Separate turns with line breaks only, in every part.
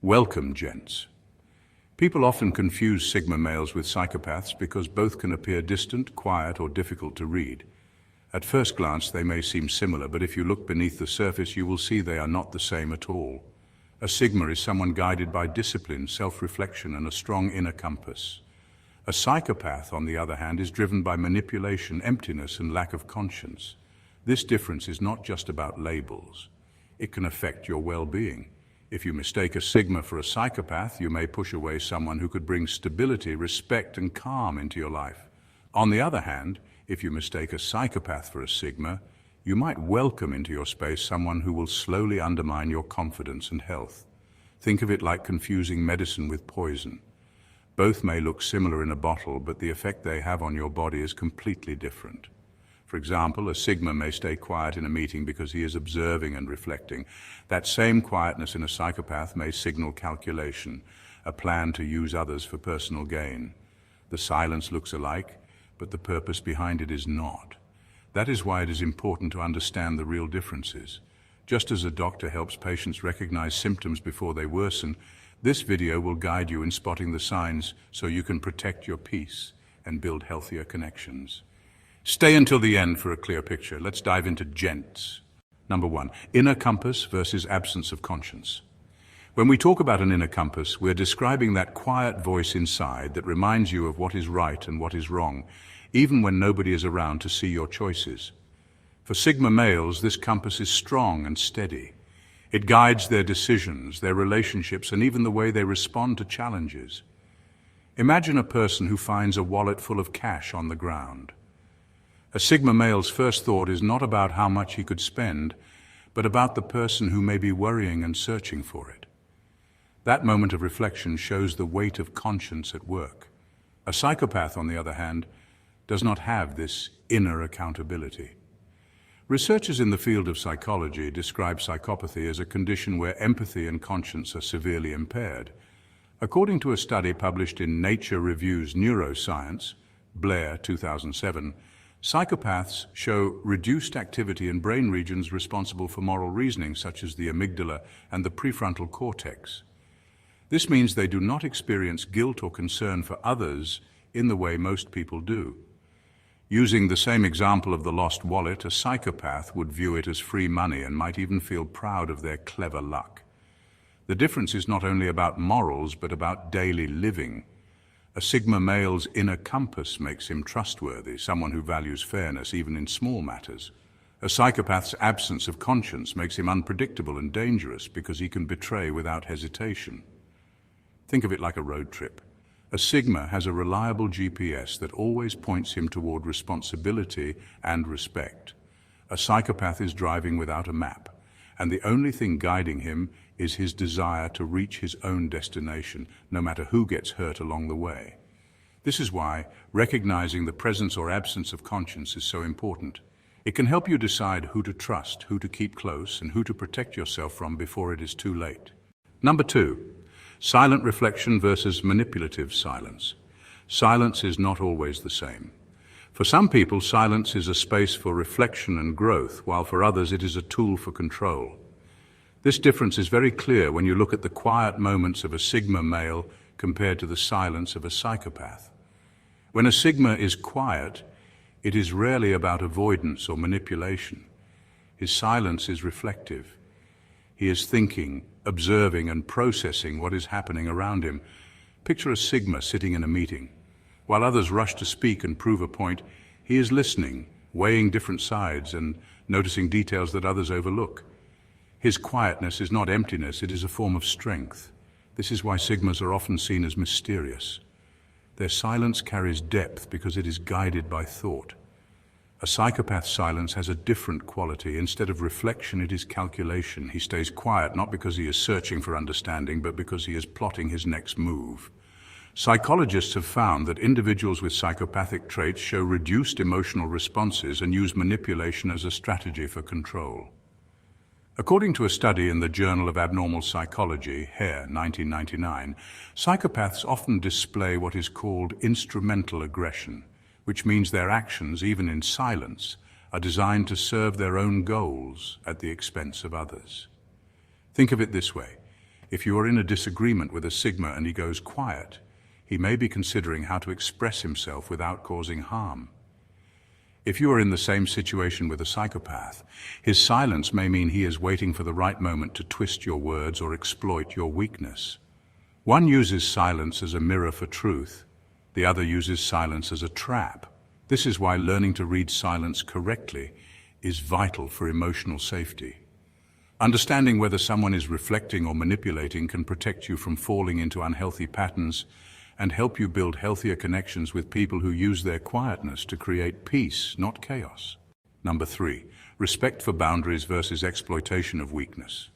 Welcome, gents. People often confuse Sigma males with psychopaths because both can appear distant, quiet, or difficult to read. At first glance, they may seem similar, but if you look beneath the surface, you will see they are not the same at all. A Sigma is someone guided by discipline, self-reflection, and a strong inner compass. A psychopath, on the other hand, is driven by manipulation, emptiness, and lack of conscience. This difference is not just about labels. It can affect your well-being. If you mistake a Sigma for a psychopath, you may push away someone who could bring stability, respect, and calm into your life. On the other hand, if you mistake a psychopath for a Sigma, you might welcome into your space someone who will slowly undermine your confidence and health. Think of it like confusing medicine with poison. Both may look similar in a bottle, but the effect they have on your body is completely different. For example, a Sigma may stay quiet in a meeting because he is observing and reflecting. That same quietness in a psychopath may signal calculation, a plan to use others for personal gain. The silence looks alike, but the purpose behind it is not. That is why it is important to understand the real differences. Just as a doctor helps patients recognize symptoms before they worsen, this video will guide you in spotting the signs so you can protect your peace and build healthier connections. Stay until the end for a clear picture. Let's dive into Gents. Number 1, inner compass versus absence of conscience. When we talk about an inner compass, we're describing that quiet voice inside that reminds you of what is right and what is wrong, even when nobody is around to see your choices. For Sigma males, this compass is strong and steady. It guides their decisions, their relationships, and even the way they respond to challenges. Imagine a person who finds a wallet full of cash on the ground. A Sigma male's first thought is not about how much he could spend, but about the person who may be worrying and searching for it. That moment of reflection shows the weight of conscience at work. A psychopath, on the other hand, does not have this inner accountability. Researchers in the field of psychology describe psychopathy as a condition where empathy and conscience are severely impaired. According to a study published in Nature Reviews Neuroscience, Blair, 2007, psychopaths show reduced activity in brain regions responsible for moral reasoning, such as the amygdala and the prefrontal cortex. This means they do not experience guilt or concern for others in the way most people do. Using the same example of the lost wallet, a psychopath would view it as free money and might even feel proud of their clever luck. The difference is not only about morals, but about daily living. A Sigma male's inner compass makes him trustworthy, someone who values fairness even in small matters. A psychopath's absence of conscience makes him unpredictable and dangerous because he can betray without hesitation. Think of it like a road trip. A Sigma has a reliable GPS that always points him toward responsibility and respect. A psychopath is driving without a map, and the only thing guiding him is his desire to reach his own destination, no matter who gets hurt along the way. This is why recognizing the presence or absence of conscience is so important. It can help you decide who to trust, who to keep close, and who to protect yourself from before it is too late. Number 2, silent reflection versus manipulative silence. Silence is not always the same. For some people, silence is a space for reflection and growth, while for others it is a tool for control. This difference is very clear when you look at the quiet moments of a Sigma male compared to the silence of a psychopath. When a Sigma is quiet, it is rarely about avoidance or manipulation. His silence is reflective. He is thinking, observing, and processing what is happening around him. Picture a Sigma sitting in a meeting. While others rush to speak and prove a point, he is listening, weighing different sides, and noticing details that others overlook. His quietness is not emptiness, it is a form of strength. This is why Sigmas are often seen as mysterious. Their silence carries depth because it is guided by thought. A psychopath's silence has a different quality. Instead of reflection, it is calculation. He stays quiet not because he is searching for understanding, but because he is plotting his next move. Psychologists have found that individuals with psychopathic traits show reduced emotional responses and use manipulation as a strategy for control. According to a study in the Journal of Abnormal Psychology, Hare, 1999, psychopaths often display what is called instrumental aggression, which means their actions, even in silence, are designed to serve their own goals at the expense of others. Think of it this way. If you are in a disagreement with a Sigma and he goes quiet, he may be considering how to express himself without causing harm. If you are in the same situation with a psychopath, his silence may mean he is waiting for the right moment to twist your words or exploit your weakness. One uses silence as a mirror for truth. The other uses silence as a trap. This is why learning to read silence correctly is vital for emotional safety. Understanding whether someone is reflecting or manipulating can protect you from falling into unhealthy patterns and help you build healthier connections with people who use their quietness to create peace, not chaos. Number 3, respect for boundaries versus exploitation of weakness.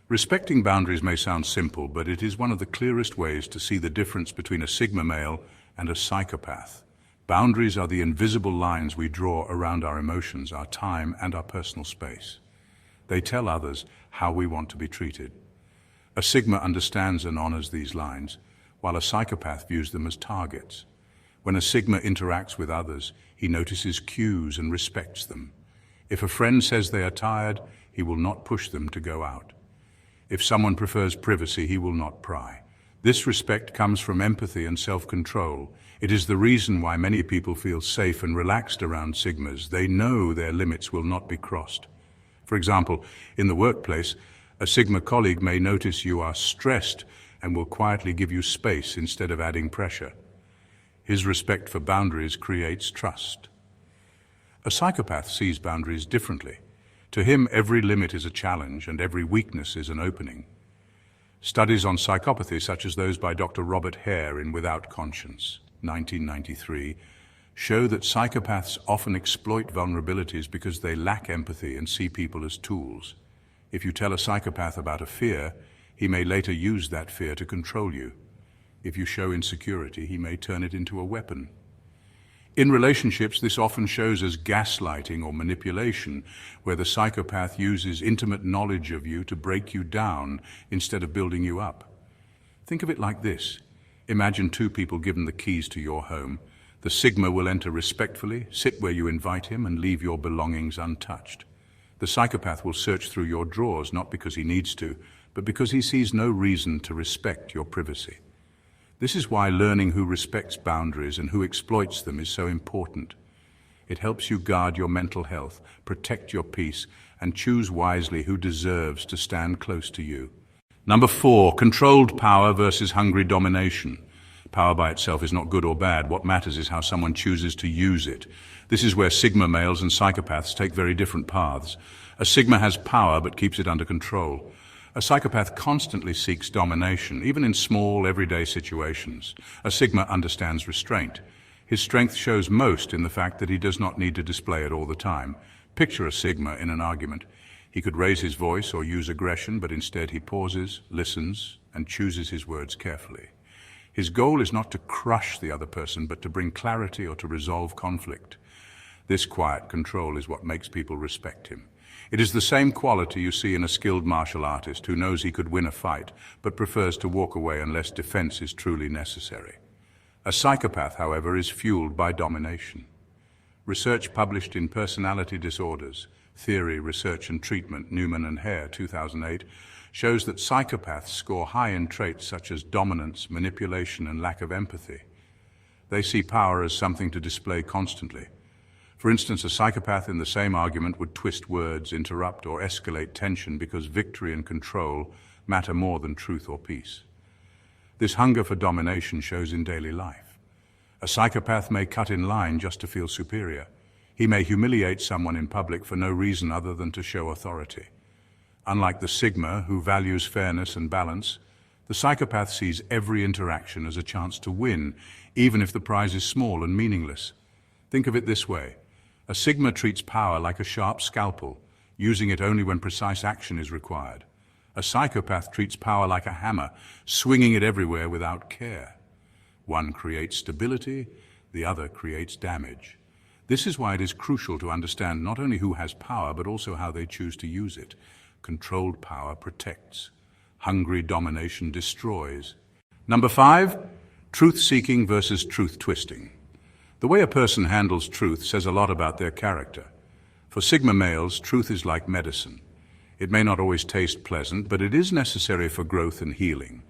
Respecting boundaries may sound simple, but it is one of the clearest ways to see the difference between a Sigma male and a psychopath. Boundaries are the invisible lines we draw around our emotions, our time, and our personal space. They tell others how we want to be treated. A Sigma understands and honors these lines, while a psychopath views them as targets. When a Sigma interacts with others, he notices cues and respects them. If a friend says they are tired, he will not push them to go out. If someone prefers privacy, he will not pry. This respect comes from empathy and self-control. It is the reason why many people feel safe and relaxed around Sigmas. They know their limits will not be crossed. For example, in the workplace, a Sigma colleague may notice you are stressed and will quietly give you space instead of adding pressure. His respect for boundaries creates trust. A psychopath sees boundaries differently. To him, every limit is a challenge and every weakness is an opening. Studies on psychopathy, such as those by Dr. Robert Hare in Without Conscience, 1993, show that psychopaths often exploit vulnerabilities because they lack empathy and see people as tools. If you tell a psychopath about a fear, he may later use that fear to control you. If you show insecurity, he may turn it into a weapon. In relationships, this often shows as gaslighting or manipulation, where the psychopath uses intimate knowledge of you to break you down instead of building you up. Think of it like this. Imagine two people given the keys to your home. The Sigma will enter respectfully, sit where you invite him, and leave your belongings untouched. The psychopath will search through your drawers, not because he needs to, but because he sees no reason to respect your privacy. This is why learning who respects boundaries and who exploits them is so important. It helps you guard your mental health, protect your peace, and choose wisely who deserves to stand close to you. Number 4, controlled power versus hungry domination. Power by itself is not good or bad. What matters is how someone chooses to use it. This is where Sigma males and psychopaths take very different paths. A Sigma has power but keeps it under control. A psychopath constantly seeks domination, even in small, everyday situations. A Sigma understands restraint. His strength shows most in the fact that he does not need to display it all the time. Picture a Sigma in an argument. He could raise his voice or use aggression, but instead he pauses, listens, and chooses his words carefully. His goal is not to crush the other person, but to bring clarity or to resolve conflict. This quiet control is what makes people respect him. It is the same quality you see in a skilled martial artist who knows he could win a fight, but prefers to walk away unless defense is truly necessary. A psychopath, however, is fueled by domination. Research published in Personality Disorders, Theory, Research and Treatment, Newman and Hare, 2008, shows that psychopaths score high in traits such as dominance, manipulation, and lack of empathy. They see power as something to display constantly. For instance, a psychopath in the same argument would twist words, interrupt, or escalate tension because victory and control matter more than truth or peace. This hunger for domination shows in daily life. A psychopath may cut in line just to feel superior. He may humiliate someone in public for no reason other than to show authority. Unlike the Sigma, who values fairness and balance, the psychopath sees every interaction as a chance to win, even if the prize is small and meaningless. Think of it this way. A Sigma treats power like a sharp scalpel, using it only when precise action is required. A psychopath treats power like a hammer, swinging it everywhere without care. One creates stability, the other creates damage. This is why it is crucial to understand not only who has power, but also how they choose to use it. Controlled power protects. Hungry domination destroys. Number 5, truth-seeking versus truth-twisting. The way a person handles truth says a lot about their character. For Sigma males, truth is like medicine. It may not always taste pleasant, but it is necessary for growth and healing.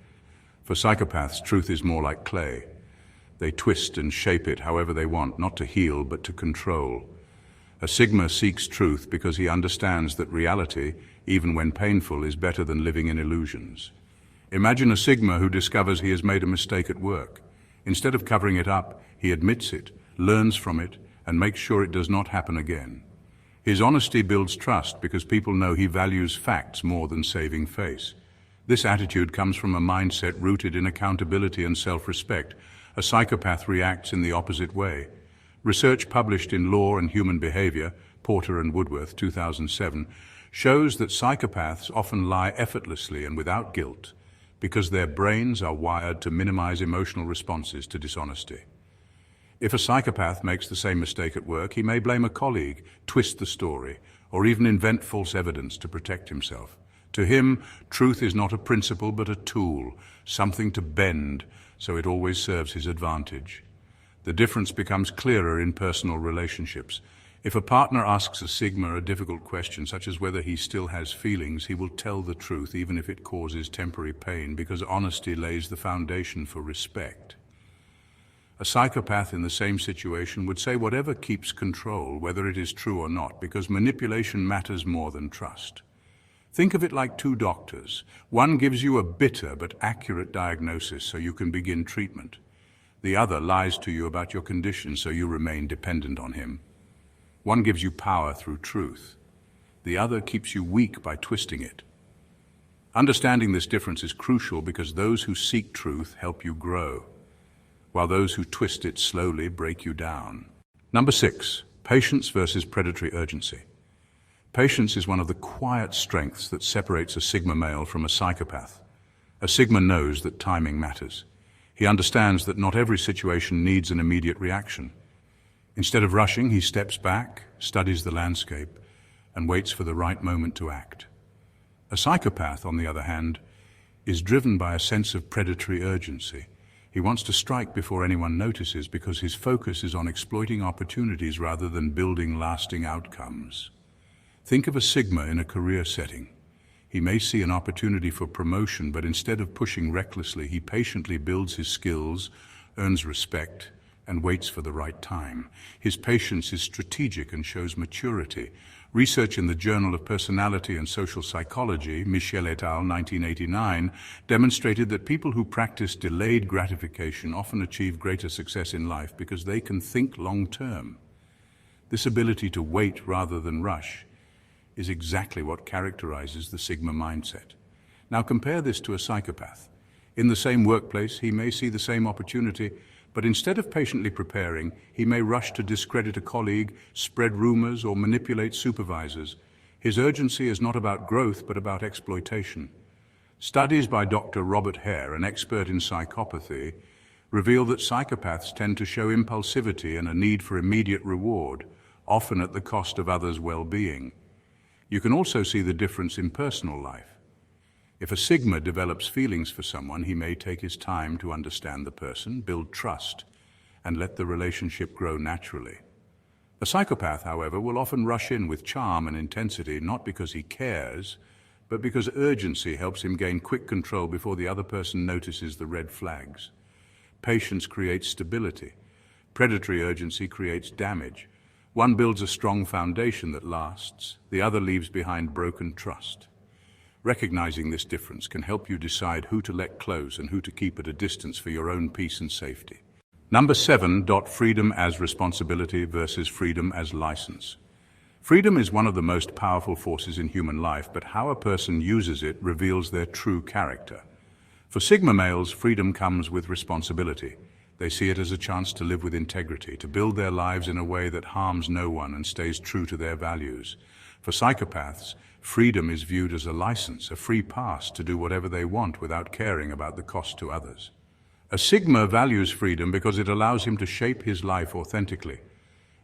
For psychopaths, truth is more like clay. They twist and shape it however they want, not to heal, but to control. A Sigma seeks truth because he understands that reality, even when painful, is better than living in illusions. Imagine a Sigma who discovers he has made a mistake at work. Instead of covering it up, he admits it, learns from it, and makes sure it does not happen again. His honesty builds trust because people know he values facts more than saving face. This attitude comes from a mindset rooted in accountability and self-respect. A psychopath reacts in the opposite way. Research published in Law and Human Behavior, Porter and Woodworth, 2007, shows that psychopaths often lie effortlessly and without guilt because their brains are wired to minimize emotional responses to dishonesty. If a psychopath makes the same mistake at work, he may blame a colleague, twist the story, or even invent false evidence to protect himself. To him, truth is not a principle but a tool, something to bend, so it always serves his advantage. The difference becomes clearer in personal relationships. If a partner asks a Sigma a difficult question, such as whether he still has feelings, he will tell the truth even if it causes temporary pain, because honesty lays the foundation for respect. A psychopath in the same situation would say whatever keeps control, whether it is true or not, because manipulation matters more than trust. Think of it like two doctors. One gives you a bitter but accurate diagnosis so you can begin treatment. The other lies to you about your condition so you remain dependent on him. One gives you power through truth. The other keeps you weak by twisting it. Understanding this difference is crucial because those who seek truth help you grow, while those who twist it slowly break you down. Number 6, patience versus predatory urgency. Patience is one of the quiet strengths that separates a Sigma male from a psychopath. A Sigma knows that timing matters. He understands that not every situation needs an immediate reaction. Instead of rushing, he steps back, studies the landscape, and waits for the right moment to act. A psychopath, on the other hand, is driven by a sense of predatory urgency. He wants to strike before anyone notices because his focus is on exploiting opportunities rather than building lasting outcomes. Think of a Sigma in a career setting. He may see an opportunity for promotion, but instead of pushing recklessly, he patiently builds his skills, earns respect, and waits for the right time. His patience is strategic and shows maturity. Research in the Journal of Personality and Social Psychology, Michel et al., 1989, demonstrated that people who practice delayed gratification often achieve greater success in life because they can think long-term. This ability to wait rather than rush is exactly what characterizes the Sigma mindset. Now compare this to a psychopath. In the same workplace, he may see the same opportunity, but instead of patiently preparing, he may rush to discredit a colleague, spread rumors, or manipulate supervisors. His urgency is not about growth, but about exploitation. Studies by Dr. Robert Hare, an expert in psychopathy, reveal that psychopaths tend to show impulsivity and a need for immediate reward, often at the cost of others' well-being. You can also see the difference in personal life. If a Sigma develops feelings for someone, he may take his time to understand the person, build trust, and let the relationship grow naturally. A psychopath, however, will often rush in with charm and intensity, not because he cares, but because urgency helps him gain quick control before the other person notices the red flags. Patience creates stability. Predatory urgency creates damage. One builds a strong foundation that lasts, the other leaves behind broken trust. Recognizing this difference can help you decide who to let close and who to keep at a distance for your own peace and safety. Number 7, freedom as responsibility versus freedom as license. Freedom is one of the most powerful forces in human life, but how a person uses it reveals their true character. For Sigma males, freedom comes with responsibility. They see it as a chance to live with integrity, to build their lives in a way that harms no one and stays true to their values. For psychopaths, freedom is viewed as a license, a free pass to do whatever they want without caring about the cost to others. A Sigma values freedom because it allows him to shape his life authentically.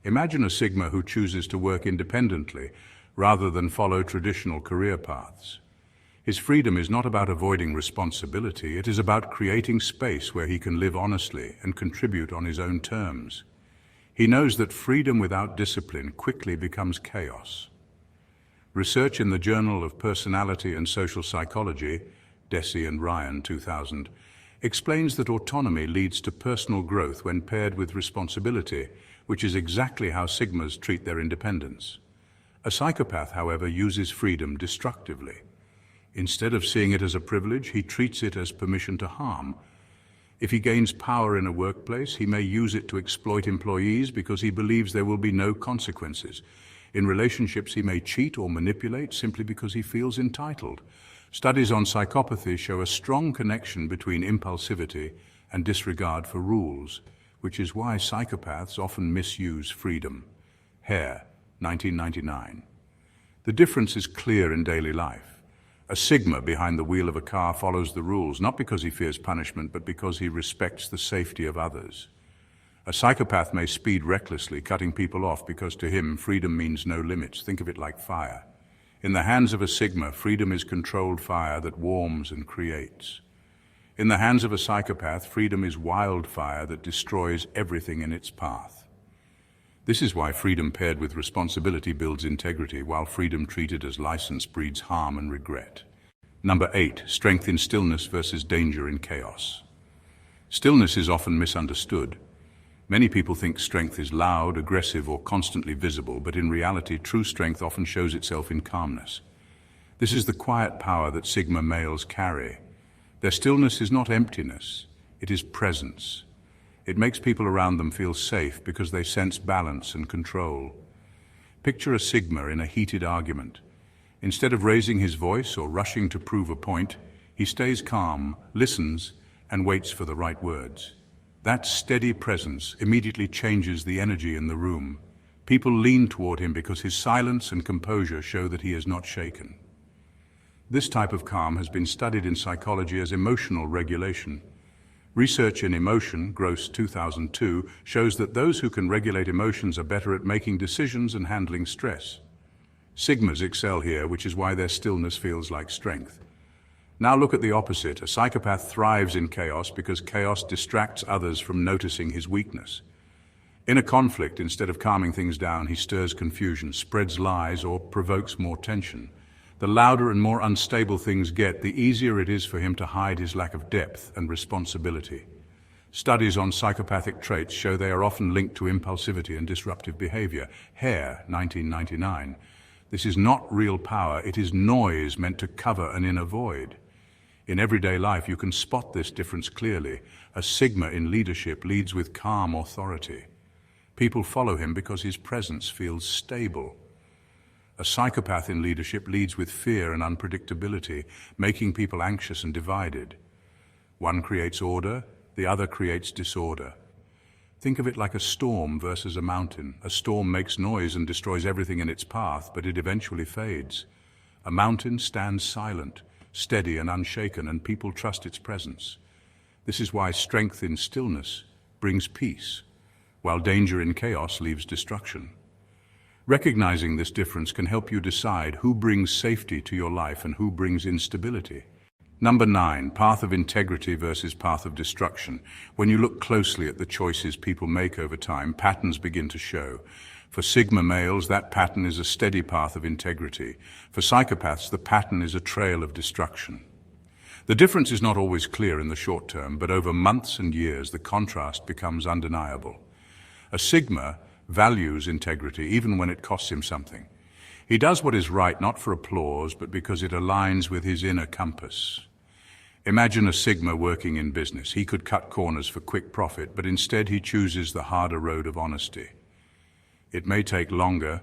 Imagine a Sigma who chooses to work independently rather than follow traditional career paths. His freedom is not about avoiding responsibility, it is about creating space where he can live honestly and contribute on his own terms. He knows that freedom without discipline quickly becomes chaos. Research in the Journal of Personality and Social Psychology, Deci and Ryan, 2000, explains that autonomy leads to personal growth when paired with responsibility, which is exactly how Sigmas treat their independence. A psychopath, however, uses freedom destructively. Instead of seeing it as a privilege, he treats it as permission to harm. If he gains power in a workplace, he may use it to exploit employees because he believes there will be no consequences. In relationships, he may cheat or manipulate simply because he feels entitled. Studies on psychopathy show a strong connection between impulsivity and disregard for rules, which is why psychopaths often misuse freedom. Hare, 1999. The difference is clear in daily life. A Sigma behind the wheel of a car follows the rules, not because he fears punishment, but because he respects the safety of others. A psychopath may speed recklessly, cutting people off because to him freedom means no limits. Think of it like fire. In the hands of a Sigma, freedom is controlled fire that warms and creates. In the hands of a psychopath, freedom is wildfire that destroys everything in its path. This is why freedom paired with responsibility builds integrity, while freedom treated as license breeds harm and regret. Number 8, strength in stillness versus danger in chaos. Stillness is often misunderstood. Many people think strength is loud, aggressive, or constantly visible, but in reality, true strength often shows itself in calmness. This is the quiet power that Sigma males carry. Their stillness is not emptiness, it is presence. It makes people around them feel safe because they sense balance and control. Picture a Sigma in a heated argument. Instead of raising his voice or rushing to prove a point, he stays calm, listens, and waits for the right words. That steady presence immediately changes the energy in the room. People lean toward him because his silence and composure show that he is not shaken. This type of calm has been studied in psychology as emotional regulation. Research in emotion, Gross 2002, shows that those who can regulate emotions are better at making decisions and handling stress. Sigmas excel here, which is why their stillness feels like strength. Now look at the opposite. A psychopath thrives in chaos because chaos distracts others from noticing his weakness. In a conflict, instead of calming things down, he stirs confusion, spreads lies, or provokes more tension. The louder and more unstable things get, the easier it is for him to hide his lack of depth and responsibility. Studies on psychopathic traits show they are often linked to impulsivity and disruptive behavior. Hare, 1999. This is not real power, it is noise meant to cover an inner void. In everyday life, you can spot this difference clearly. A Sigma in leadership leads with calm authority. People follow him because his presence feels stable. A psychopath in leadership leads with fear and unpredictability, making people anxious and divided. One creates order, the other creates disorder. Think of it like a storm versus a mountain. A storm makes noise and destroys everything in its path, but it eventually fades. A mountain stands silent, steady and unshaken, and people trust its presence. This is why strength in stillness brings peace, while danger in chaos leaves destruction. Recognizing this difference can help you decide who brings safety to your life and who brings instability. Number 9, path of integrity versus path of destruction. When you look closely at the choices people make over time, patterns begin to show. For Sigma males, that pattern is a steady path of integrity. For psychopaths, the pattern is a trail of destruction. The difference is not always clear in the short term, but over months and years, the contrast becomes undeniable. A Sigma values integrity even when it costs him something. He does what is right not for applause, but because it aligns with his inner compass. Imagine a Sigma working in business. He could cut corners for quick profit, but instead he chooses the harder road of honesty. It may take longer,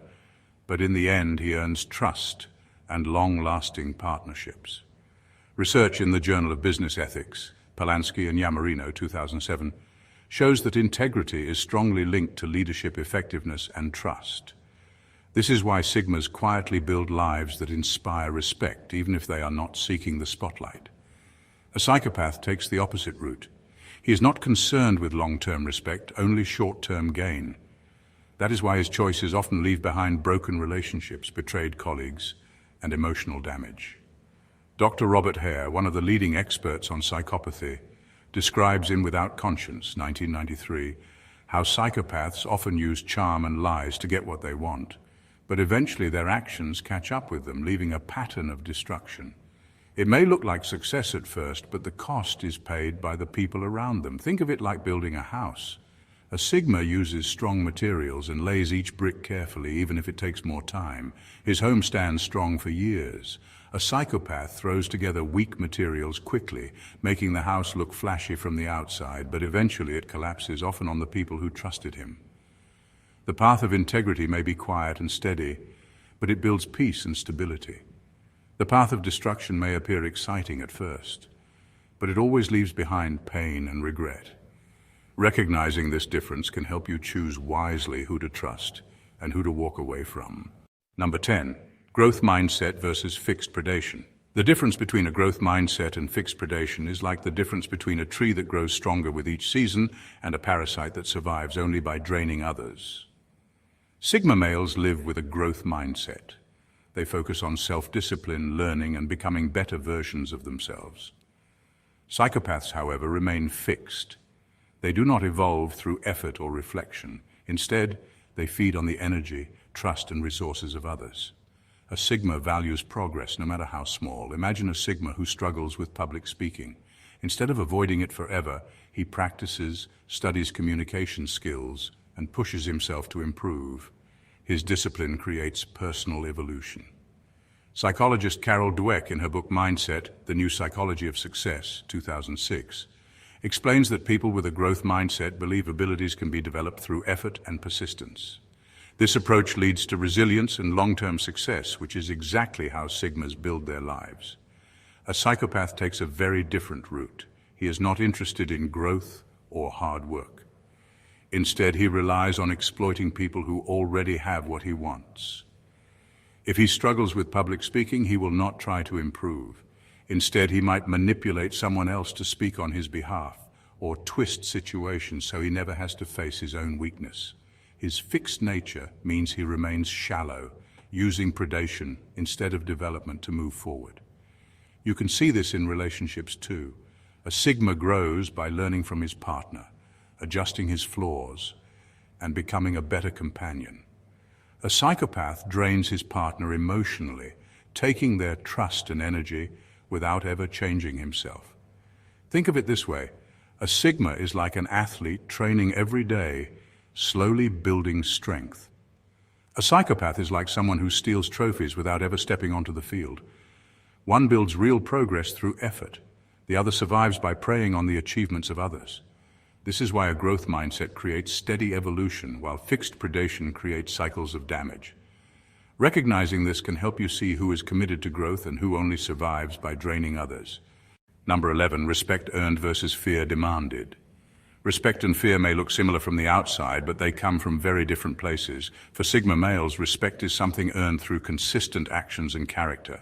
but in the end he earns trust and long-lasting partnerships. Research in the Journal of Business Ethics, Polanski and Yamarino, 2007, shows that integrity is strongly linked to leadership effectiveness and trust. This is why Sigmas quietly build lives that inspire respect, even if they are not seeking the spotlight. A psychopath takes the opposite route. He is not concerned with long-term respect, only short-term gain. That is why his choices often leave behind broken relationships, betrayed colleagues, and emotional damage. Dr. Robert Hare, one of the leading experts on psychopathy, describes in Without Conscience, 1993, how psychopaths often use charm and lies to get what they want, but eventually their actions catch up with them, leaving a pattern of destruction. It may look like success at first, but the cost is paid by the people around them. Think of it like building a house. A Sigma uses strong materials and lays each brick carefully, even if it takes more time. His home stands strong for years. A Psychopath throws together weak materials quickly, making the house look flashy from the outside, but eventually it collapses, often on the people who trusted him. The path of integrity may be quiet and steady, but it builds peace and stability. The path of destruction may appear exciting at first, but it always leaves behind pain and regret. Recognizing this difference can help you choose wisely who to trust and who to walk away from. Number 10. Growth mindset versus fixed predation. The difference between a growth mindset and fixed predation is like the difference between a tree that grows stronger with each season and a parasite that survives only by draining others. Sigma males live with a growth mindset. They focus on self-discipline, learning, and becoming better versions of themselves. Psychopaths, however, remain fixed. They do not evolve through effort or reflection. Instead, they feed on the energy, trust, and resources of others. A Sigma values progress, no matter how small. Imagine a Sigma who struggles with public speaking. Instead of avoiding it forever, he practices, studies communication skills, and pushes himself to improve. His discipline creates personal evolution. Psychologist Carol Dweck, in her book Mindset, The New Psychology of Success, 2006, explains that people with a growth mindset believe abilities can be developed through effort and persistence. This approach leads to resilience and long-term success, which is exactly how Sigmas build their lives. A Psychopath takes a very different route. He is not interested in growth or hard work. Instead, he relies on exploiting people who already have what he wants. If he struggles with public speaking, he will not try to improve. Instead, he might manipulate someone else to speak on his behalf, or twist situations so he never has to face his own weakness. His fixed nature means he remains shallow, using predation instead of development to move forward. You can see this in relationships too. A Sigma grows by learning from his partner, adjusting his flaws, and becoming a better companion. A Psychopath drains his partner emotionally, taking their trust and energy without ever changing himself. Think of it this way. A Sigma is like an athlete training every day, slowly building strength. A Psychopath is like someone who steals trophies without ever stepping onto the field. One builds real progress through effort. The other survives by preying on the achievements of others. This is why a growth mindset creates steady evolution, while fixed predation creates cycles of damage. Recognizing this can help you see who is committed to growth and who only survives by draining others. Number 11, respect earned versus fear demanded. Respect and fear may look similar from the outside, but they come from very different places. For Sigma males, respect is something earned through consistent actions and character.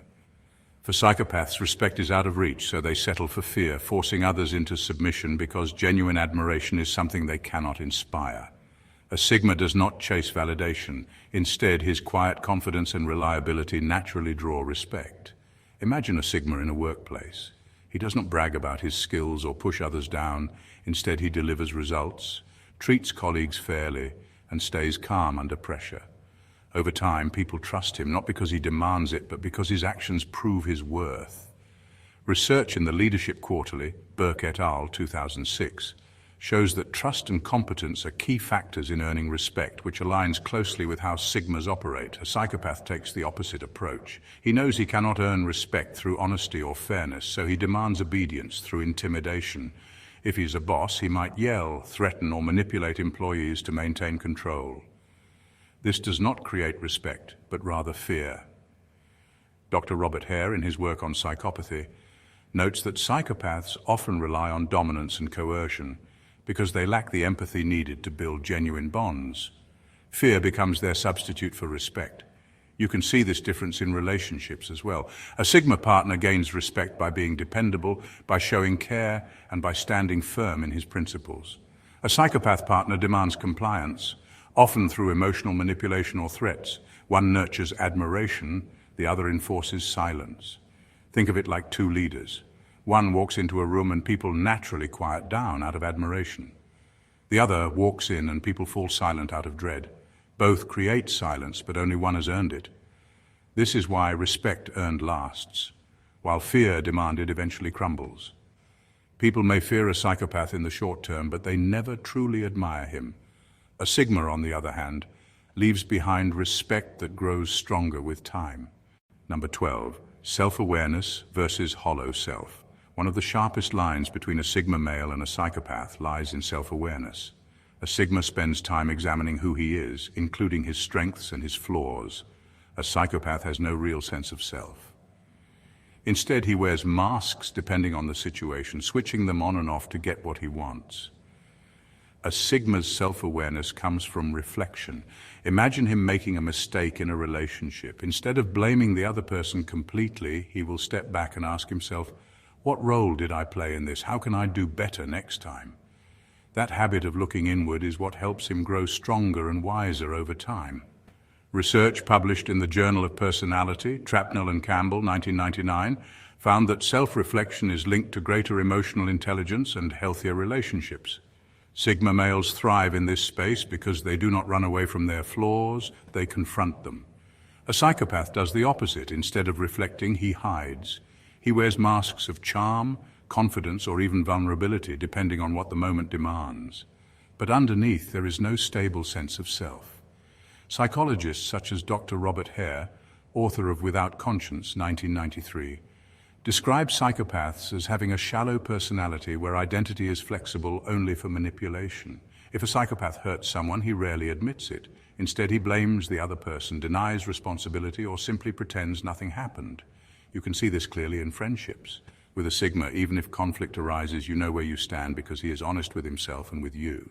For Psychopaths, respect is out of reach, so they settle for fear, forcing others into submission because genuine admiration is something they cannot inspire. A Sigma does not chase validation. Instead, his quiet confidence and reliability naturally draw respect. Imagine a Sigma in a workplace. He does not brag about his skills or push others down. Instead, he delivers results, treats colleagues fairly, and stays calm under pressure. Over time, people trust him, not because he demands it, but because his actions prove his worth. Research in the Leadership Quarterly, Burke et al., 2006, shows that trust and competence are key factors in earning respect, which aligns closely with how Sigmas operate. A Psychopath takes the opposite approach. He knows he cannot earn respect through honesty or fairness, so he demands obedience through intimidation. If he's a boss, he might yell, threaten, or manipulate employees to maintain control. This does not create respect, but rather fear. Dr. Robert Hare, in his work on psychopathy, notes that psychopaths often rely on dominance and coercion because they lack the empathy needed to build genuine bonds. Fear becomes their substitute for respect. You can see this difference in relationships as well. A Sigma partner gains respect by being dependable, by showing care, and by standing firm in his principles. A Psychopath partner demands compliance, often through emotional manipulation or threats. One nurtures admiration, the other enforces silence. Think of it like two leaders. One walks into a room and people naturally quiet down out of admiration. The other walks in and people fall silent out of dread. Both create silence, but only one has earned it. This is why respect earned lasts, while fear demanded eventually crumbles. People may fear a psychopath in the short term, but they never truly admire him. A Sigma, on the other hand, leaves behind respect that grows stronger with time. Number 12, self-awareness versus hollow self. One of the sharpest lines between a Sigma male and a psychopath lies in self-awareness. A Sigma spends time examining who he is, including his strengths and his flaws. A psychopath has no real sense of self. Instead, he wears masks depending on the situation, switching them on and off to get what he wants. A Sigma's self-awareness comes from reflection. Imagine him making a mistake in a relationship. Instead of blaming the other person completely, he will step back and ask himself, what role did I play in this? How can I do better next time? That habit of looking inward is what helps him grow stronger and wiser over time. Research published in the Journal of Personality, Trapnell and Campbell, 1999, found that self-reflection is linked to greater emotional intelligence and healthier relationships. Sigma males thrive in this space because they do not run away from their flaws, they confront them. A psychopath does the opposite. Instead of reflecting, he hides. He wears masks of charm, confidence, or even vulnerability, depending on what the moment demands. But underneath, there is no stable sense of self. Psychologists such as Dr. Robert Hare, author of Without Conscience, 1993, describe psychopaths as having a shallow personality where identity is flexible only for manipulation. If a psychopath hurts someone, he rarely admits it. Instead, he blames the other person, denies responsibility, or simply pretends nothing happened. You can see this clearly in friendships. With a Sigma, even if conflict arises, you know where you stand because he is honest with himself and with you.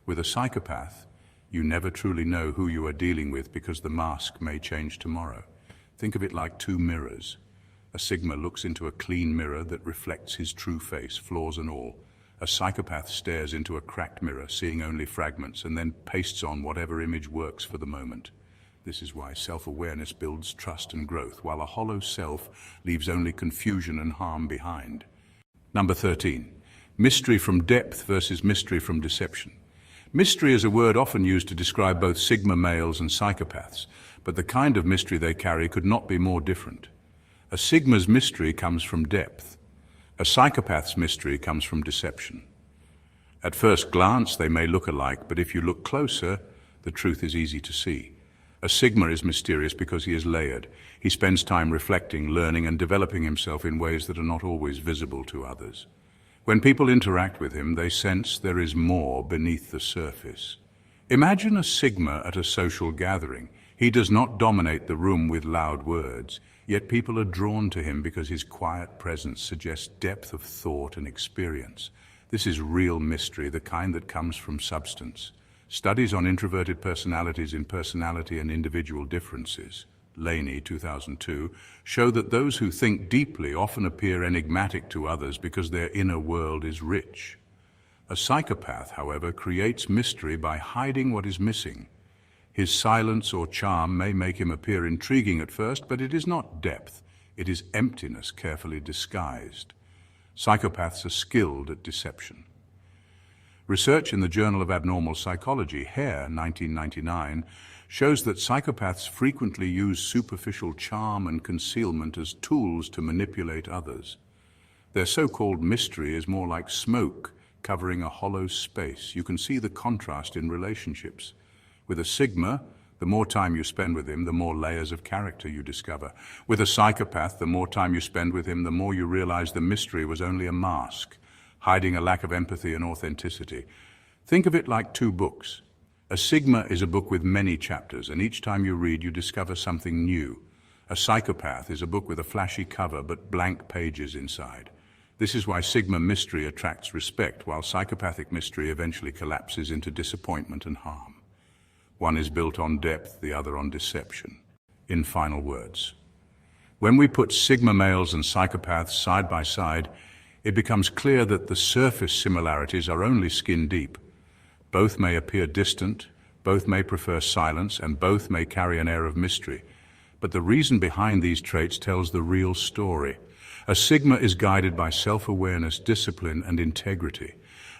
With a psychopath, you never truly know who you are dealing with because the mask may change tomorrow. Think of it like two mirrors. A Sigma looks into a clean mirror that reflects his true face, flaws and all. A psychopath stares into a cracked mirror, seeing only fragments, and then pastes on whatever image works for the moment. This is why self-awareness builds trust and growth, while a hollow self leaves only confusion and harm behind. Number 13, mystery from depth versus mystery from deception. Mystery is a word often used to describe both Sigma males and psychopaths, but the kind of mystery they carry could not be more different. A Sigma's mystery comes from depth. A psychopath's mystery comes from deception. At first glance, they may look alike, but if you look closer, the truth is easy to see. A Sigma is mysterious because he is layered. He spends time reflecting, learning, and developing himself in ways that are not always visible to others. When people interact with him, they sense there is more beneath the surface. Imagine a Sigma at a social gathering. He does not dominate the room with loud words, yet people are drawn to him because his quiet presence suggests depth of thought and experience. This is real mystery, the kind that comes from substance. Studies on introverted personalities in personality and individual differences, Laney, 2002, show that those who think deeply often appear enigmatic to others because their inner world is rich. A psychopath, however, creates mystery by hiding what is missing. His silence or charm may make him appear intriguing at first, but it is not depth. It is emptiness carefully disguised. Psychopaths are skilled at deception. Research in the Journal of Abnormal Psychology, Hare, 1999, shows that psychopaths frequently use superficial charm and concealment as tools to manipulate others. Their so-called mystery is more like smoke covering a hollow space. You can see the contrast in relationships. With a Sigma, the more time you spend with him, the more layers of character you discover. With a psychopath, the more time you spend with him, the more you realize the mystery was only a mask, hiding a lack of empathy and authenticity. Think of it like two books. A Sigma is a book with many chapters, and each time you read, you discover something new. A psychopath is a book with a flashy cover but blank pages inside. This is why Sigma mystery attracts respect, while psychopathic mystery eventually collapses into disappointment and harm. One is built on depth, the other on deception. In final words, when we put Sigma males and psychopaths side by side, it becomes clear that the surface similarities are only skin deep. Both may appear distant, both may prefer silence, and both may carry an air of mystery. But the reason behind these traits tells the real story. A Sigma is guided by self-awareness, discipline, and integrity.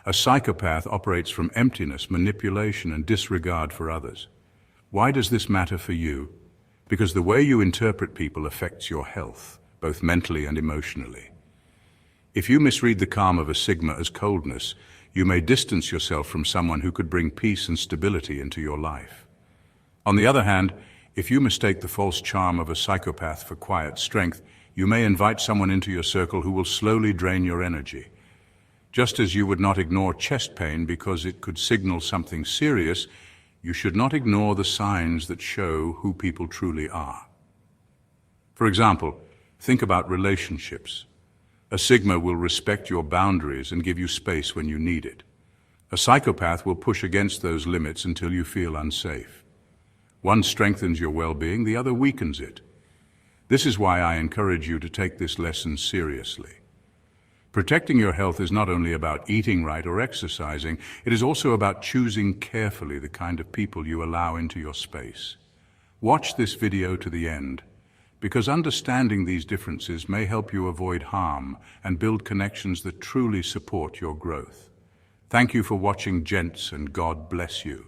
A psychopath operates from emptiness, manipulation, and disregard for others. Why does this matter for you? Because the way you interpret people affects your health, both mentally and emotionally. If you misread the calm of a Sigma as coldness, you may distance yourself from someone who could bring peace and stability into your life. On the other hand, if you mistake the false charm of a psychopath for quiet strength, you may invite someone into your circle who will slowly drain your energy. Just as you would not ignore chest pain because it could signal something serious, you should not ignore the signs that show who people truly are. For example, think about relationships. A Sigma will respect your boundaries and give you space when you need it. A psychopath will push against those limits until you feel unsafe. One strengthens your well-being, the other weakens it. This is why I encourage you to take this lesson seriously. Protecting your health is not only about eating right or exercising, it is also about choosing carefully the kind of people you allow into your space. Watch this video to the end, because understanding these differences may help you avoid harm and build connections that truly support your growth. Thank you for watching, Gents, and God bless you.